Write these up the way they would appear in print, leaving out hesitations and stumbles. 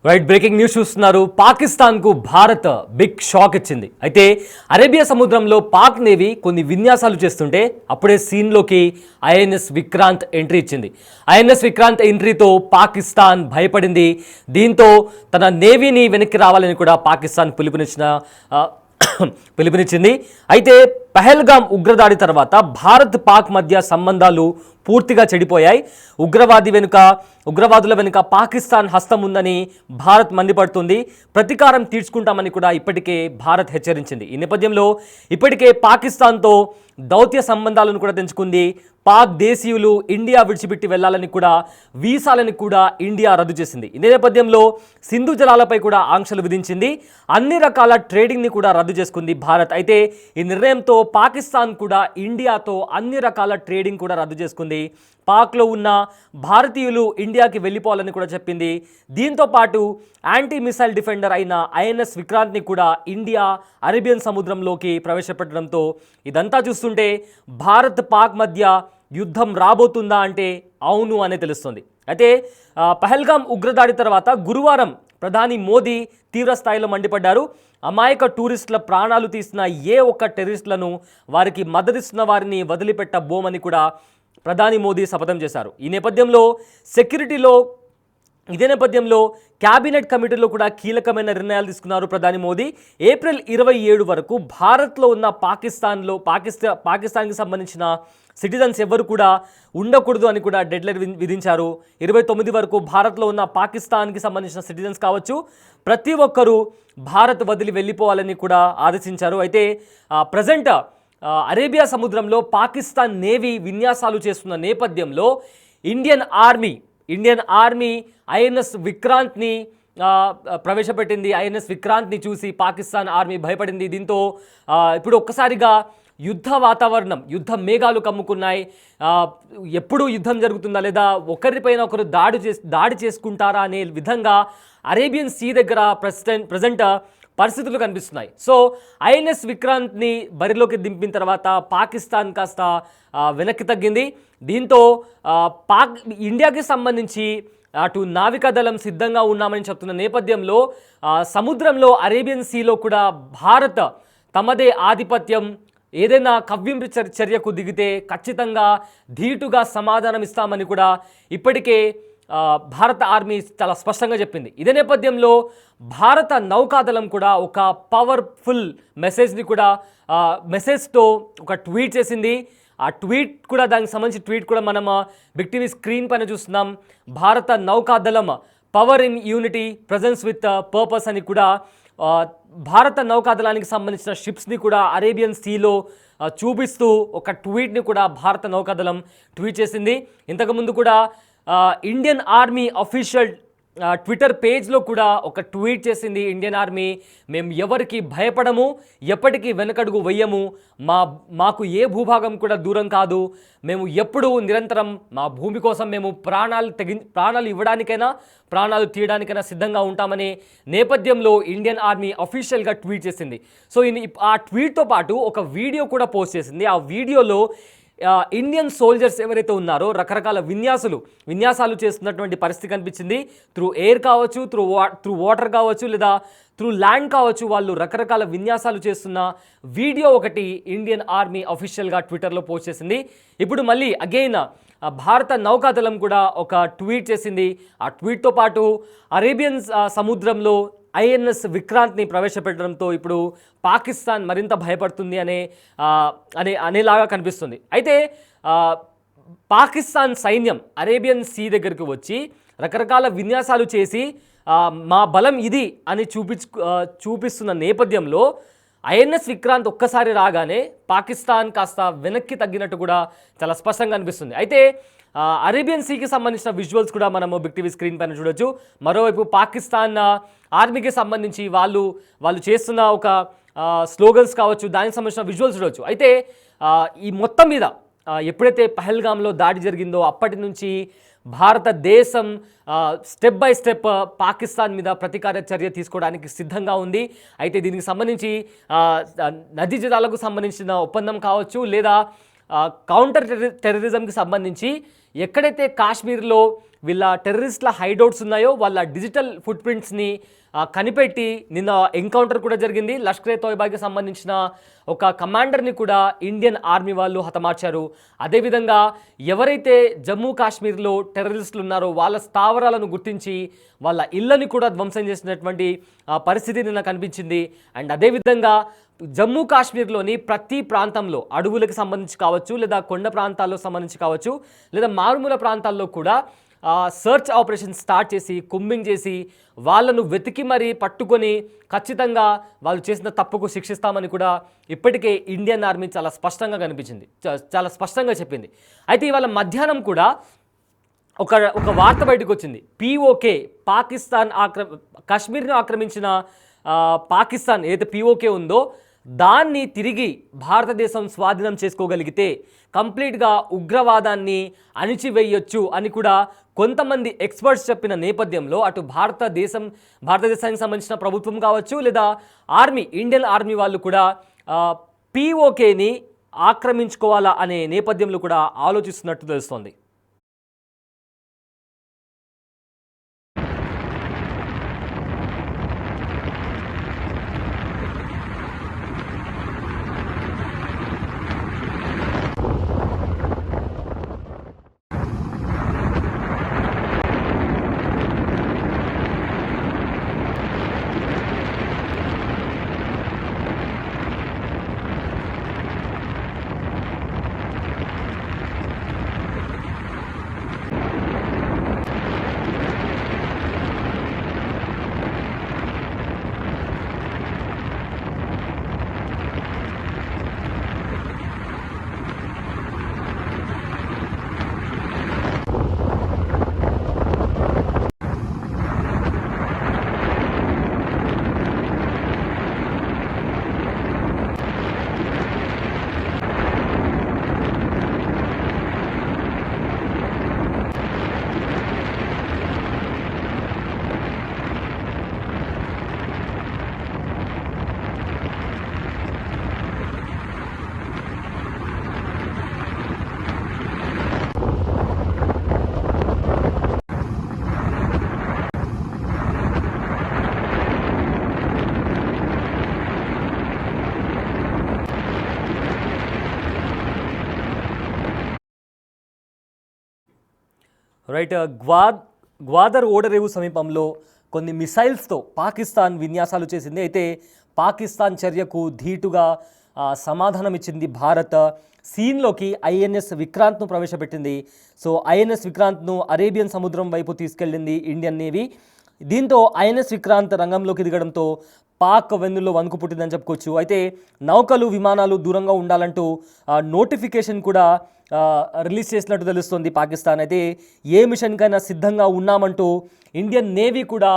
Right breaking news చూస్తున్నారు. పాకిస్తాన్కు Bharat big shock ఇచ్చింది. అయితే అరేబియా సముద్రంలో పాక్ నేవీ కొన్ని విన్యాసాలు చేస్తుంటే అప్పుడే సీన్లోకి ఐఎన్ఎస్ విక్రాంత్ ఎంట్రీ ఇచ్చింది. ఐఎన్ఎస్ విక్రాంత్ ఎంట్రీతో పాకిస్తాన్ భయపడింది. దీంతో తన నేవీని వెనక్కి రావాలని కూడా పాకిస్తాన్ పిలుపునిచ్చింది. అయితే పహల్గామ్ ఉగ్రదాడి తర్వాత భారత్ పాక్ మధ్య సంబంధాలు పూర్తిగా చెడిపోయాయి. ఉగ్రవాదుల వెనుక పాకిస్తాన్ హస్తం ఉందని భారత్ మండిపడుతుంది. ప్రతీకారం తీర్చుకుంటామని కూడా ఇప్పటికే భారత్ హెచ్చరించింది. ఈ నేపథ్యంలో ఇప్పటికే పాకిస్తాన్తో దౌత్య సంబంధాలను కూడా తెంచుకుంది. పాక్ దేశీయులు ఇండియా విడిచిపెట్టి వెళ్లాలని కూడా వీసాలని కూడా ఇండియా రద్దు చేసింది. ఈ నేపథ్యంలో సింధు జలాలపై కూడా ఆంక్షలు విధించింది. అన్ని రకాల ట్రేడింగ్ని కూడా రద్దు చేసుకుంది భారత్. అయితే ఈ నిర్ణయంతో పాకిస్తాన్ కూడా ఇండియాతో అన్ని రకాల ట్రేడింగ్ కూడా రద్దు చేసుకుంది. పాక్లో ఉన్న భారతీయులు ఇండియాకి వెళ్ళిపోవాలని కూడా చెప్పింది. దీంతో పాటు యాంటీ మిసైల్ డిఫెండర్ అయిన ఐఎన్ఎస్ విక్రాంత్ని కూడా ఇండియా అరేబియన్ సముద్రంలోకి ప్రవేశపెట్టడంతో ఇదంతా చూస్తుంటే భారత్ పాక్ మధ్య యుద్ధం రాబోతుందా అంటే అవును అనే తెలుస్తుంది. అయితే పహల్గామ్ ఉగ్రదాడి తర్వాత గురువారం ప్రధాని మోదీ తీవ్ర స్థాయిలో మండిపడ్డారు. అమాయక టూరిస్టుల ప్రాణాలు తీసిన ఏ ఒక్క టెర్రరిస్టులను వారికి మద్దతిస్తున్న వారిని వదిలిపెట్టబోమని కూడా ప్రధాని మోదీ శపథం చేశారు. ఇదే నేపథ్యంలో క్యాబినెట్ కమిటీలో కూడా కీలకమైన నిర్ణయాలు తీసుకున్నారు ప్రధాని మోదీ. ఏప్రిల్ 27 వరకు భారత్లో ఉన్న పాకిస్తాన్కి సంబంధించిన సిటిజన్స్ ఎవరు కూడా ఉండకూడదు అని కూడా డెడ్లైన్ విధించారు. 29 వరకు భారత్లో ఉన్న పాకిస్తాన్కి సంబంధించిన సిటిజన్స్ కావచ్చు, ప్రతి ఒక్కరూ భారత్ వదిలి వెళ్ళిపోవాలని కూడా ఆదేశించారు. అయితే ప్రజెంట్ అరేబియా సముద్రంలో పాకిస్తాన్ నేవీ విన్యాసాలు చేస్తున్న నేపథ్యంలో ఇండియన్ ఆర్మీ ఐఎన్ఎస్ విక్రాంత్ని ప్రవేశపెట్టింది. ఐఎన్ఎస్ విక్రాంత్ని చూసి పాకిస్తాన్ ఆర్మీ భయపడింది. దీంతో ఇప్పుడు ఒక్కసారిగా యుద్ధ వాతావరణం, యుద్ధ మేఘాలు కమ్ముకున్నాయి. ఎప్పుడు యుద్ధం జరుగుతుందా లేదా ఒకరిపైన ఒకరు దాడి చేసుకుంటారా అనే విధంగా అరేబియన్ సీ దగ్గర ప్రజెంట్ పరిస్థితులు కనిపిస్తున్నాయి. సో ఐఎన్ఎస్ విక్రాంత్ని బరిలోకి దింపిన తర్వాత పాకిస్తాన్ కాస్త వెనక్కి తగ్గింది. దీంతో ఇండియాకి సంబంధించి అటు నావికాదళం సిద్ధంగా ఉన్నామని చెప్తున్న నేపథ్యంలో సముద్రంలో అరేబియన్ సీలో కూడా భారత్ తమదే ఆధిపత్యం, ఏదైనా కవ్వింపు చర్యకు దిగితే ఖచ్చితంగా ధీటుగా సమాధానం ఇస్తామని కూడా ఇప్పటికే భారత ఆర్మీ చాలా స్పష్టంగా చెప్పింది. ఇదే నేపథ్యంలో భారత నౌకాదళం కూడా ఒక పవర్ఫుల్ మెసేజ్తో ఒక ట్వీట్ చేసింది. ఆ ట్వీట్ కూడా, దానికి సంబంధించి ట్వీట్ కూడా మనం బిగ్ టీవీ స్క్రీన్ పైన చూస్తున్నాం. భారత నౌకాదళం power in unity, presence with purpose అని కూడా భారత నౌకాదళానికి సంబంధించిన షిప్స్ని కూడా అరేబియన్ సీలో చూపిస్తూ ఒక ట్వీట్ని కూడా భారత నౌకాదళం ట్వీట్ చేసింది. ఇంతకుముందు కూడా ఇండియన్ ఆర్మీ అఫీషియల్ ట్విట్టర్ పేజ్లో కూడా ఒక ట్వీట్ చేసింది. ఇండియన్ ఆర్మీ, మేము ఎవరికి భయపడము, ఎప్పటికీ వెనకడుగు వెయ్యము, మాకు ఏ భూభాగం కూడా దూరం కాదు, మేము ఎప్పుడూ నిరంతరం మా భూమి కోసం మేము ప్రాణాలు ఇవ్వడానికైనా ప్రాణాలు తీయడానికైనా సిద్ధంగా ఉంటామనే నేపథ్యంలో ఇండియన్ ఆర్మీ అఫీషియల్గా ట్వీట్ చేసింది. సో ఆ ట్వీట్తో పాటు ఒక వీడియో కూడా పోస్ట్ చేసింది. ఆ వీడియోలో ఇండియన్ సోల్జర్స్ ఎవరైతే ఉన్నారో రకరకాల విన్యాసాలు చేస్తున్నటువంటి పరిస్థితి కనిపించింది. త్రూ ఎయిర్ కావచ్చు, త్రూ వాటర్ కావచ్చు, లేదా త్రూ ల్యాండ్ కావచ్చు, వాళ్ళు రకరకాల విన్యాసాలు చేస్తున్న వీడియో ఒకటి ఇండియన్ ఆర్మీ అఫీషియల్గా ట్విట్టర్లో పోస్ట్ చేసింది. ఇప్పుడు మళ్ళీ అగైన్ భారత నౌకాదళం కూడా ఒక ట్వీట్ చేసింది. ఆ ట్వీట్తో పాటు అరేబియన్ సముద్రంలో ఐఎన్ఎస్ విక్రాంత్ని ప్రవేశపెట్టడంతో ఇప్పుడు పాకిస్తాన్ మరింత భయపడుతుంది అనేలాగా కనిపిస్తుంది. అయితే పాకిస్తాన్ సైన్యం అరేబియన్ సీ దగ్గరికి వచ్చి రకరకాల విన్యాసాలు చేసి మా బలం ఇది అని చూపిస్తున్న నేపథ్యంలో ఐఎన్ఎస్ విక్రాంత్ ఒక్కసారి రాగానే పాకిస్తాన్ కాస్త వెనక్కి తగ్గినట్టు కూడా చాలా స్పష్టంగా అనిపిస్తుంది. అయితే అరేబియన్ సీకి సంబంధించిన విజువల్స్ కూడా మనము బిగ్ టీవీ స్క్రీన్ పైన చూడొచ్చు. మరోవైపు పాకిస్తాన్ ఆర్మీకి సంబంధించి వాళ్ళు చేస్తున్న ఒక స్లోగన్స్ కావచ్చు, దానికి సంబంధించిన విజువల్స్ చూడవచ్చు. అయితే ఈ మొత్తం మీద ఎప్పుడైతే పహల్గామ్లో దాడి జరిగిందో అప్పటి నుంచి భారతదేశం స్టెప్ బై స్టెప్ పాకిస్తాన్ మీద ప్రతీకార చర్య తీసుకోవడానికి సిద్ధంగా ఉంది. అయితే దీనికి సంబంధించి నదీ జలాలకు సంబంధించిన ఒప్పందం కావచ్చు, లేదా కౌంటర్ టెర్రరిజంకి సంబంధించి ఎక్కడైతే కాశ్మీర్లో వీళ్ళ టెర్రరిస్ట్ల హైడౌట్స్ ఉన్నాయో వాళ్ళ డిజిటల్ ఫుట్ ప్రింట్స్ని కనిపెట్టి నిన్న ఎన్కౌంటర్ కూడా జరిగింది. లష్కర్ ఏ తోయిబాకి సంబంధించిన ఒక కమాండర్ని కూడా ఇండియన్ ఆర్మీ వాళ్ళు హతమార్చారు. అదేవిధంగా ఎవరైతే జమ్మూ కాశ్మీర్లో టెర్రరిస్టులు ఉన్నారో వాళ్ళ స్థావరాలను గుర్తించి వాళ్ళ ఇళ్ళని కూడా ధ్వంసం చేసినటువంటి పరిస్థితి నిన్న కనిపించింది. అండ్ అదేవిధంగా జమ్మూ కాశ్మీర్లోని ప్రతి ప్రాంతంలో అడవులకు సంబంధించి కావచ్చు, లేదా కొండ ప్రాంతాల్లో సంబంధించి కావచ్చు, లేదా మారుమూల ప్రాంతాల్లో కూడా సర్చ్ ఆపరేషన్ స్టార్ట్ చేసి కుంబింగ్ చేసి వాళ్ళను వెతికి మరీ పట్టుకొని ఖచ్చితంగా వాళ్ళు చేసిన తప్పుకు శిక్షిస్తామని కూడా ఇప్పటికే ఇండియన్ ఆర్మీ చాలా స్పష్టంగా కనిపించింది, చాలా స్పష్టంగా చెప్పింది. అయితే ఇవాళ మధ్యాహ్నం కూడా ఒక వార్త బయటకు వచ్చింది. POK పాకిస్తాన్ కాశ్మీర్ను ఆక్రమించిన పాకిస్తాన్ ఏదైతే POK ఉందో దాన్ని తిరిగి భారతదేశం స్వాధీనం చేసుకోగలిగితే కంప్లీట్గా ఉగ్రవాదాన్ని అణిచివేయొచ్చు అని కూడా కొంతమంది ఎక్స్పర్ట్స్ చెప్పిన నేపథ్యంలో అటు భారతదేశానికి సంబంధించిన ప్రభుత్వం కావచ్చు, లేదా ఆర్మీ, ఇండియన్ ఆర్మీ వాళ్ళు కూడా POKని ఆక్రమించుకోవాలా అనే నేపథ్యంలో కూడా ఆలోచిస్తున్నట్టు తెలుస్తోంది. రైట్, గ్వాదర్ ఓడరేవు సమీపంలో కొన్ని మిసైల్స్తో పాకిస్తాన్ విన్యాసాలు చేసింది. అయితే పాకిస్తాన్ చర్యకు ధీటుగా సమాధానం ఇచ్చింది భారత్. సీన్లోకి INS విక్రాంత్ను ప్రవేశపెట్టింది. సో INS విక్రాంత్ను అరేబియన్ సముద్రం వైపు తీసుకెళ్ళింది ఇండియన్ నేవీ. దీంతో INS విక్రాంత్ రంగంలోకి దిగడంతో పాక్ వెన్నుల్లో వణుకు పుట్టిందని చెప్పుకోవచ్చు. అయితే నౌకలు, విమానాలు దూరంగా ఉండాలంటూ నోటిఫికేషన్ కూడా రిలీజ్ చేసినట్టు తెలుస్తుంది పాకిస్తాన్. అయితే ఏ మిషన్కైనా సిద్ధంగా ఉన్నామంటూ ఇండియన్ నేవీ కూడా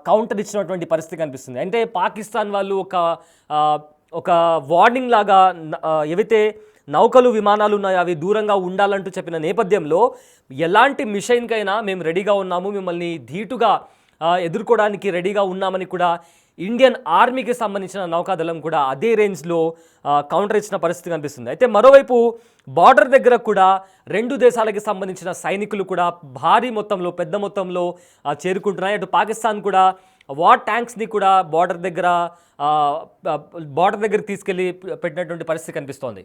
కౌంటర్ ఇచ్చినటువంటి పరిస్థితి కనిపిస్తుంది. అంటే పాకిస్తాన్ వాళ్ళు ఒక వార్నింగ్ లాగా ఏవైతే నౌకలు, విమానాలు ఉన్నాయో అవి దూరంగా ఉండాలంటూ చెప్పిన నేపథ్యంలో ఎలాంటి మిషన్కైనా మేము రెడీగా ఉన్నాము, మిమ్మల్ని ధీటుగా ఎదుర్కోవడానికి రెడీగా ఉన్నామని కూడా ఇండియన్ ఆర్మీకి సంబంధించిన నౌకాదళం కూడా అదే రేంజ్లో కౌంటర్ ఇచ్చిన పరిస్థితి కనిపిస్తుంది. అయితే మరోవైపు బార్డర్ దగ్గర కూడా రెండు దేశాలకి సంబంధించిన సైనికులు కూడా భారీ మొత్తంలో, పెద్ద మొత్తంలో చేరుకుంటున్నాయి. అటు పాకిస్తాన్ కూడా వార్ ట్యాంక్స్ని కూడా బార్డర్ దగ్గర తీసుకెళ్ళి పెట్టినటువంటి పరిస్థితి కనిపిస్తోంది.